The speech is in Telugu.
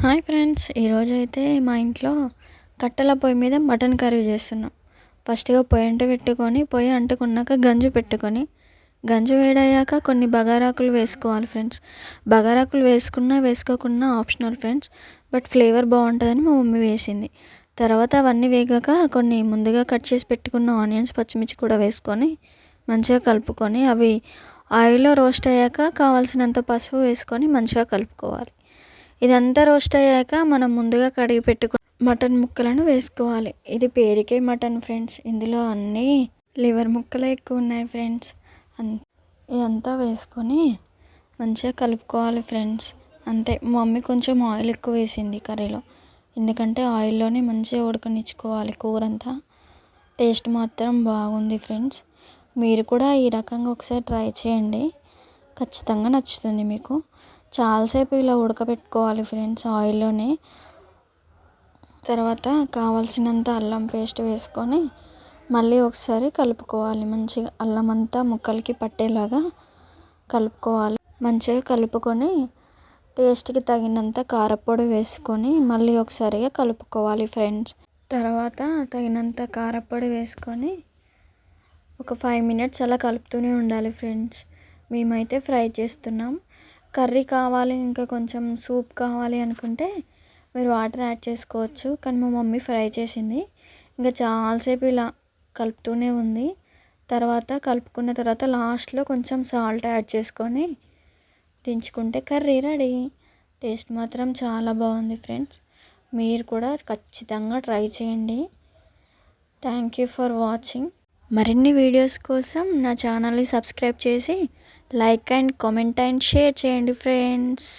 హాయ్ ఫ్రెండ్స్, ఈరోజైతే మా ఇంట్లో కట్టెల పొయ్యి మీద మటన్ కర్రీ చేస్తున్నాం. ఫస్ట్గా పొయ్యి అంటు పెట్టుకొని పొయ్యి అంటుకున్నాక గంజు పెట్టుకొని గంజు వేడయ్యాక కొన్ని బగారాకులు వేసుకోవాలి ఫ్రెండ్స్. బగారాకులు వేసుకున్నా వేసుకోకున్నా ఆప్షనల్ ఫ్రెండ్స్, బట్ ఫ్లేవర్ బాగుంటుందని మా మమ్మీ వేసింది. తర్వాత అవన్నీ వేగాక కొన్ని ముందుగా కట్ చేసి పెట్టుకున్న ఆనియన్స్, పచ్చిమిర్చి కూడా వేసుకొని మంచిగా కలుపుకొని అవి ఆయిల్లో రోస్ట్ అయ్యాక కావాల్సినంత పసుపు వేసుకొని మంచిగా కలుపుకోవాలి. ఇదంతా రోస్ట్ అయ్యాక మనం ముందుగా కడిగి పెట్టుకున్న మటన్ ముక్కలను వేసుకోవాలి. ఇది పేరుకే మటన్ ఫ్రెండ్స్, ఇందులో అన్నీ లివర్ ముక్కలే ఎక్కువ ఉన్నాయి ఫ్రెండ్స్. ఇదంతా వేసుకొని మంచిగా కలుపుకోవాలి ఫ్రెండ్స్. అంతే, మా మమ్మీ కొంచెం ఆయిల్ ఎక్కువ వేసింది కర్రీలో, ఎందుకంటే ఆయిల్లోనే మంచిగా ఉడకనిచ్చుకోవాలి కూరంతా. టేస్ట్ మాత్రం బాగుంది ఫ్రెండ్స్. మీరు కూడా ఈ రకంగా ఒకసారి ట్రై చేయండి, ఖచ్చితంగా నచ్చుతుంది మీకు. చాలాసేపు ఇలా ఉడకబెట్టుకోవాలి ఫ్రెండ్స్ ఆయిల్లోనే. తర్వాత కావాల్సినంత అల్లం పేస్ట్ వేసుకొని మళ్ళీ ఒకసారి కలుపుకోవాలి. మంచిగా అల్లం అంతా ముక్కలకి పట్టేలాగా కలుపుకోవాలి. మంచిగా కలుపుకొని టేస్ట్కి తగినంత కారపొడి వేసుకొని మళ్ళీ ఒకసారిగా కలుపుకోవాలి ఫ్రెండ్స్. తర్వాత తగినంత కారపొడి వేసుకొని ఒక 5 మినిట్స్ అలా కలుపుతూనే ఉండాలి ఫ్రెండ్స్. మేమైతే ఫ్రై చేస్తున్నాం. కర్రీ కావాలి, ఇంకా కొంచెం సూప్ కావాలి అనుకుంటే మీరు వాటర్ యాడ్ చేసుకోవచ్చు, కానీ మా మమ్మీ ఫ్రై చేసింది. ఇంకా చాలాసేపు ఇలా కలుపుతూనే ఉంది. తర్వాత కలుపుకున్న తర్వాత లాస్ట్లో కొంచెం సాల్ట్ యాడ్ చేసుకొని దించుకుంటే కర్రీ రెడీ. టేస్ట్ మాత్రం చాలా బాగుంది ఫ్రెండ్స్. మీరు కూడా ఖచ్చితంగా ట్రై చేయండి. Thank you for watching. మరిన్ని వీడియోస్ కోసం నా ఛానల్ని సబ్స్క్రైబ్ చేసి like and comment and share చేయండి ఫ్రెండ్స్.